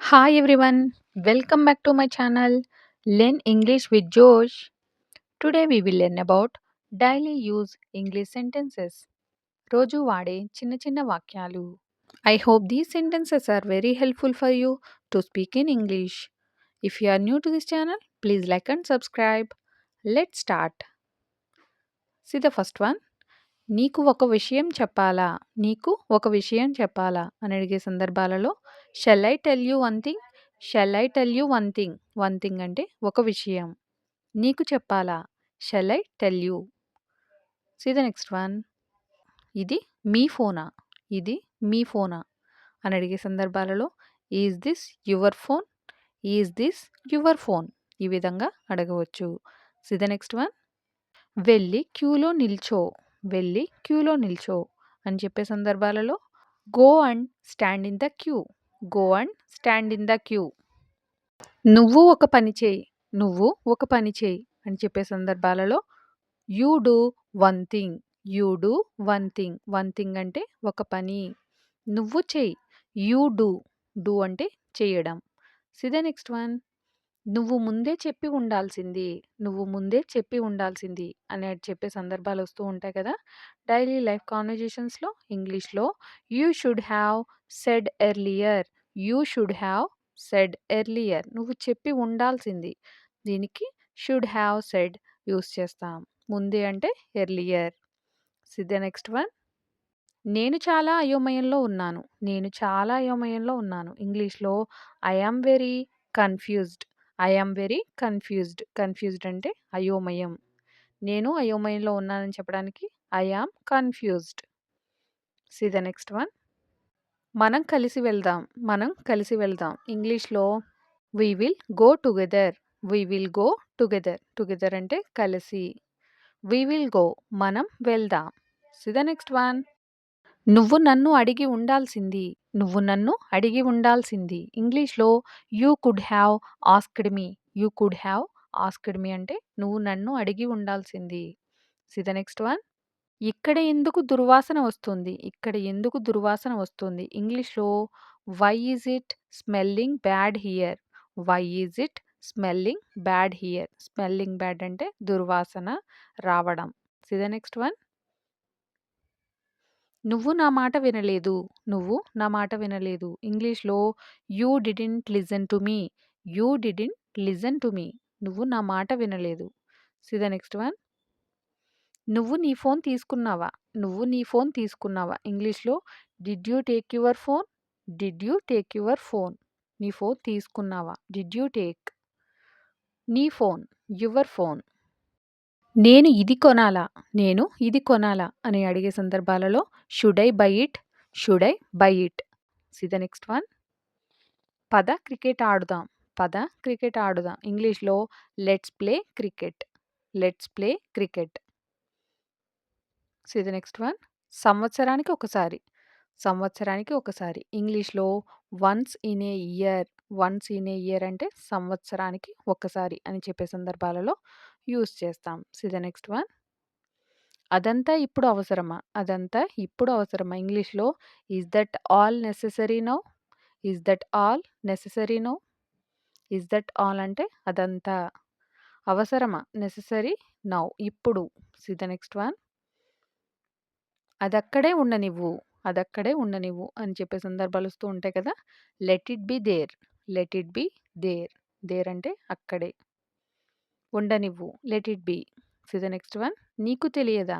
Hi everyone, welcome back to my channel Learn English with Josh. Today we will learn about daily use English sentences. రోజు వాడే చిన్న చిన్న వాక్యాలు. I hope these sentences are very helpful for you to speak in English. If you are new to this channel, please like and subscribe. Let's start. See the first one. నీకు ఒక విషయం చెప్పాలా? నీకు ఒక విషయం చెప్పాలా? అని అడిగే సందర్భాలలో shall I tell you one thing? Shall I tell you one thing? One thing అంటే ఒక విషయం. నీకు చెప్పాలా? Shall I tell you? See the next one. ఇది మీ ఫోనా? ఇది మీ ఫోనా? అని అడిగే సందర్భాలలో is this your phone? Is this your phone? ఈ విధంగా అడగవచ్చు. See the next one. వెళ్ళి క్యూలో నిల్చో. వెళ్ళి క్యూలో నిల్చో అని చెప్పే సందర్భాలలో go and stand in the queue. Go and stand in the queue. నువ్వు ఒక పని చేయి. నువ్వు ఒక పని చేయి అని చెప్పే సందర్భాలలో you do one thing. You do one thing. One thing అంటే ఒక పని. నువ్వు చేయి. You do. డూ అంటే చేయడం. C the next one. నువ్వు ముందే చెప్పి ఉండాల్సింది. నువ్వు ముందే చెప్పి ఉండాల్సింది అని చెప్పే సందర్భాలు వస్తూ ఉంటాయి కదా! డైలీ లైఫ్ కాన్వర్జేషన్స్‌లో ఇంగ్లీష్‌లో you should have said earlier. You should have said earlier. నువ్వు చెప్పి ఉండాల్సింది. దీనికి షుడ్ హ్యావ్ సెడ్ యూజ్ చేస్తాం. ముందే అంటే earlier. See the next one. నేను చాలా అయోమయంలో ఉన్నాను. నేను చాలా అయోమయంలో ఉన్నాను. ఇంగ్లీష్‌లో I am very confused. I am very confused. Confused అంటే అయోమయం. నేను అయోమయంలో ఉన్నానని చెప్పడానికి I am confused. See the next one. మనం కలిసి వెళ్దాం. మనం కలిసి వెళ్దాం. ఇంగ్లీష్‌లో we will go together. We will go together. Together అంటే కలిసి. వి విల్ గో మనం వెళ్దాం. See the next one. నువ్వు నన్ను అడిగి ఉండాల్సింది. నువ్వు నన్ను అడిగి ఉండాల్సింది. ఇంగ్లీష్‌లో you could have asked me. You could have asked me అంటే నువ్వు నన్ను అడిగి ఉండాల్సింది. See the next one. ఇక్కడ ఎందుకు దుర్వాసన వస్తుంది? ఇక్కడ ఎందుకు దుర్వాసన వస్తుంది? ఇంగ్లీష్‌లో why is it smelling bad here? Why is it smelling bad here? Smelling bad అంటే దుర్వాసన రావడం. See the next one. నువ్వు నా మాట వినలేదు. నువ్వు నా మాట వినలేదు. ఇంగ్లీష్‌లో you didn't listen to me. You didn't listen to me. నువ్వు నా మాట వినలేదు. See the next one. నువ్వు నీ ఫోన్ తీసుకున్నావా? నువ్వు నీ ఫోన్ తీసుకున్నావా? ఇంగ్లీష్‌లో did you take your phone? Did you take your phone? నీ ఫోన్ తీసుకున్నావా? Did you take? నీ ఫోన్. Your phone. నేను ఇది కొనాలా? నేను ఇది కొనాలా? అని అడిగే సందర్భాలలో should I buy it? Should I buy it? See the next one. పద క్రికెట్ ఆడుదాం. పద క్రికెట్ ఆడుదాం. ఇంగ్లీష్‌లో let's play cricket. Let's play cricket. See the next one. సంవత్సరానికి ఒకసారి. సంవత్సరానికి ఒకసారి. ఇంగ్లీష్‌లో once in a year. Once in a year అంటే సంవత్సరానికి ఒక్కసారి అని చెప్పే సందర్భాలలో యూజ్ చేస్తాం. See the next one. అదంతా ఇప్పుడు అవసరమా? అదంతా ఇప్పుడు అవసరమా? ఇంగ్లీష్‌లో is that all necessary now? Is that all necessary now? Is that all అంటే అదంతా. అవసరమా? నెసెసరీ నౌ ఇప్పుడు. See the next one. అదక్కడే ఉండనివ్వు. అదక్కడే ఉండనివ్వు అని చెప్పే సందర్భాలు వస్తూ ఉంటాయి కదా! Let it be there. Let it be there. There అంటే అక్కడే. ఉండనివ్వు. Let it be. See the next one. నీకు తెలియదా?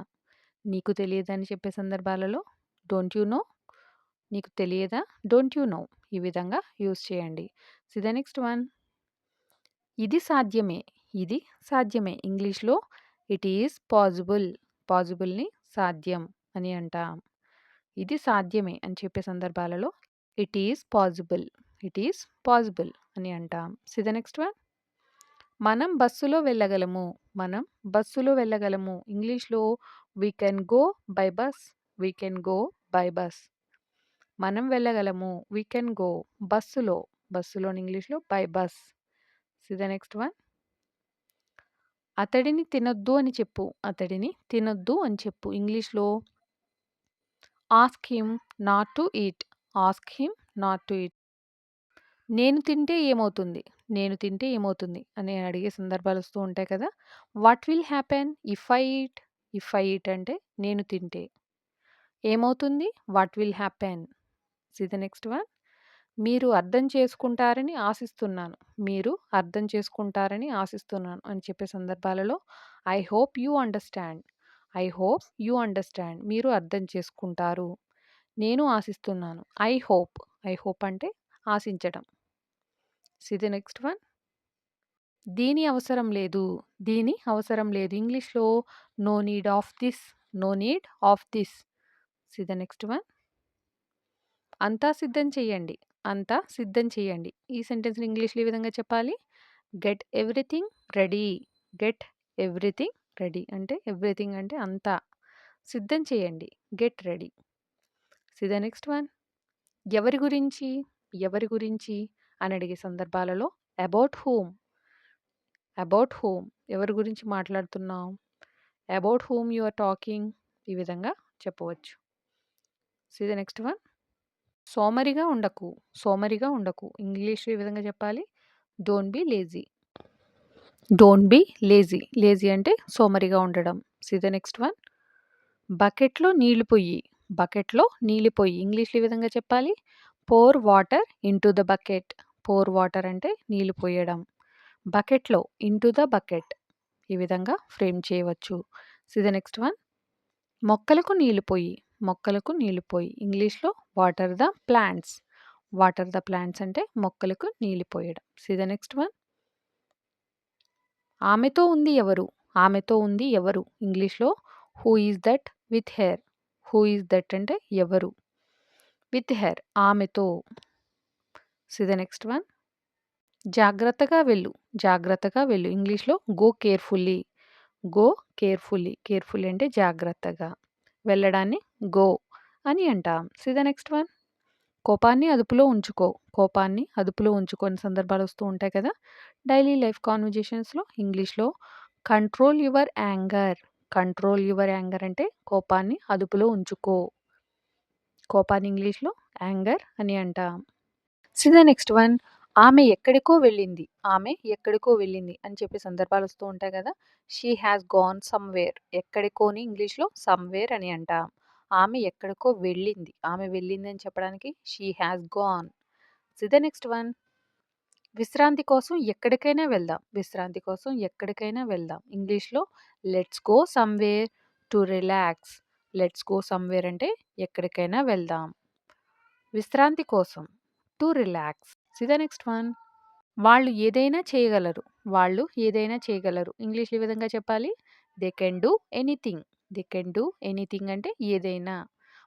నీకు తెలియదా అని చెప్పే సందర్భాలలో డోంట్ యూ నో? నీకు తెలియదా? Don't you know? ఈ విధంగా యూజ్ చేయండి. See the next one. ఇది సాధ్యమే. ఇది సాధ్యమే. ఇంగ్లీష్‌లో ఇట్ ఈజ్ పాజిబుల్. పాజిబుల్‌ని సాధ్యం అని అంటాం. ఇది సాధ్యమే అని చెప్పే సందర్భాలలో it is possible. It is possible అని అంటాం. See the next one. మనం బస్సులో వెళ్ళగలము. మనం బస్సులో వెళ్ళగలము. ఇంగ్లీష్‌లో we can go by bus. We can go by bus. మనం వెళ్ళగలము. వి కెన్ గో బస్సులో. బస్సులోని ఇంగ్లీష్‌లో by bus. See the next one. అతడిని తినొద్దు అని చెప్పు. అతడిని తినొద్దు అని చెప్పు. ఇంగ్లీష్‌లో ask him not to eat. Ask him not to eat. నేను తింటే ఏమవుతుంది? నేను తింటే ఏమవుతుంది? అని అడిగే సందర్భాలొస్తూ ఉంటాయి కదా! What will happen if I eat? If I eat అంటే నేను తింటే. ఏమవుతుంది? What will happen? See the next one. మీరు అర్థం చేసుకుంటారని ఆశిస్తున్నాను. మీరు అర్థం చేసుకుంటారని ఆశిస్తున్నాను అని చెప్పే సందర్భాలలో I hope you understand. I hope you understand. మీరు అర్థం చేసుకుంటారు. నేను ఆశిస్తున్నాను. I hope. ఐ హోప్ అంటే ఆశించడం. See the next one. దీని అవసరం లేదు. దీని అవసరం లేదు. ఇంగ్లీష్‌లో no need of this. No need of this. See the next one. అంతా సిద్ధం చేయండి. అంతా సిద్ధం చేయండి. ఈ సెంటెన్స్‌ని ఇంగ్లీష్‌లో ఈ విధంగా చెప్పాలి. Get everything ready. Get everything ready అంటే ఎవ్రీథింగ్ అంటే అంతా. సిద్ధం చేయండి. Get ready. See the next one. ఎవరి గురించి? ఎవరి గురించి? అని అడిగే సందర్భాలలో అబౌట్ హూమ్. About whom. ఎవరి గురించి మాట్లాడుతున్నావు? About whom you are talking. ఈ విధంగా చెప్పవచ్చు. See the next one. సోమరిగా ఉండకు. సోమరిగా ఉండకు. ఇంగ్లీష్‌లో ఈ విధంగా చెప్పాలి. Don't be lazy. Don't be lazy. Lazy అంటే సోమరిగా ఉండడం. See the next one. బకెట్‌లో నీళ్లు పొయ్యి. బకెట్‌లో నీళ్లు పొయ్యి. ఇంగ్లీష్‌లో ఈ విధంగా చెప్పాలి. Pour water into the bucket. Pour water అంటే నీళ్లు పొయ్యడం. బకెట్‌లో ఇంటు ద బకెట్. ఈ విధంగా ఫ్రేమ్ చేయవచ్చు. See the next one. మొక్కలకు నీళ్లు పొయ్యి. మొక్కలకు నీళ్లు పొయ్యి. ఇంగ్లీష్‌లో water the plants. Water the plants అంటే మొక్కలకు నీళ్లు పోయడం. See the next one. ఆమెతో ఉంది ఎవరు? ఆమెతో ఉంది ఎవరు? ఇంగ్లీష్‌లో who is that with her. Who is that అంటే ఎవరు? విత్ హెర్ ఆమెతో. See the next one. జాగ్రత్తగా వెళ్ళు. జాగ్రత్తగా వెళ్ళు. ఇంగ్లీష్‌లో go carefully. Go carefully. Carefully అంటే జాగ్రత్తగా. వెళ్ళడాన్ని గో అని అంటాం. See the next one. కోపాన్ని అదుపులో ఉంచుకో. కోపాన్ని అదుపులో ఉంచుకోని సందర్భాలు వస్తూ ఉంటాయి కదా! డైలీ లైఫ్ కాన్వర్జేషన్స్‌లో ఇంగ్లీష్‌లో control your anger. Control your anger అంటే కోపాన్ని అదుపులో ఉంచుకో. కోపాన్ని ఇంగ్లీష్‌లో యాంగర్ అని అంటాం. See the next one. ఆమె ఎక్కడికో వెళ్ళింది. ఆమె ఎక్కడికో వెళ్ళింది అని చెప్పే సందర్భాలు వస్తూ ఉంటాయి కదా! She has gone somewhere. ఎక్కడికోని ఇంగ్లీష్‌లో సమ్‌వేర్ అని అంటాం. ఆమె ఎక్కడికో వెళ్ళింది. ఆమె వెళ్ళింది అని చెప్పడానికి she has gone. See the next one. విశ్రాంతి కోసం ఎక్కడికైనా వెళ్దాం. విశ్రాంతి కోసం ఎక్కడికైనా వెళ్దాం. ఇంగ్లీష్‌లో let's go somewhere to relax. Let's go somewhere అంటే ఎక్కడికైనా వెళ్దాం. విశ్రాంతి కోసం to relax. See the next one. వాళ్ళు ఏదైనా చేయగలరు. వాళ్ళు ఏదైనా చేయగలరు. ఇంగ్లీష్‌లో ఈ విధంగా చెప్పాలి. They can do anything. They can do anything అంటే ఏదైనా.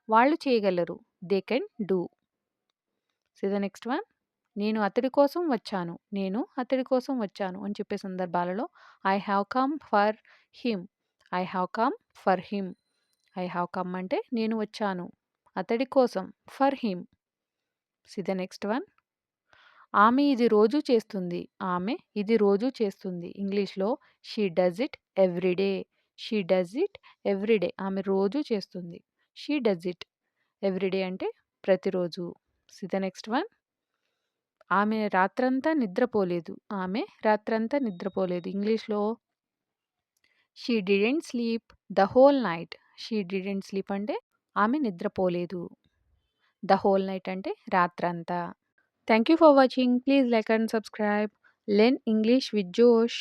వాళ్ళు చేయగలరు. They can do. See the next one. నేను అతడి కోసం వచ్చాను. నేను అతడి కోసం వచ్చాను అని చెప్పే సందర్భాలలో I have come for him. I have come for him. I have come అంటే నేను వచ్చాను. అతడి కోసం for him. See the next one. ఆమె ఇది రోజు చేస్తుంది. ఆమె ఇది రోజు చేస్తుంది. ఇంగ్లీష్‌లో she does it every day. She does it every day. ఆమె రోజు చేస్తుంది. She does it every day అంటే ప్రతిరోజు. See the next one. ఆమె రాత్రంతా నిద్రపోలేదు. ఆమె రాత్రంతా నిద్రపోలేదు. ఇంగ్లీష్‌లో she didn't sleep the whole night. She didn't sleep అంటే ఆమె నిద్రపోలేదు. ద హోల్ నైట్ అంటే రాత్రంతా. Thank you for watching. Please like and subscribe. Learn English with జోష్.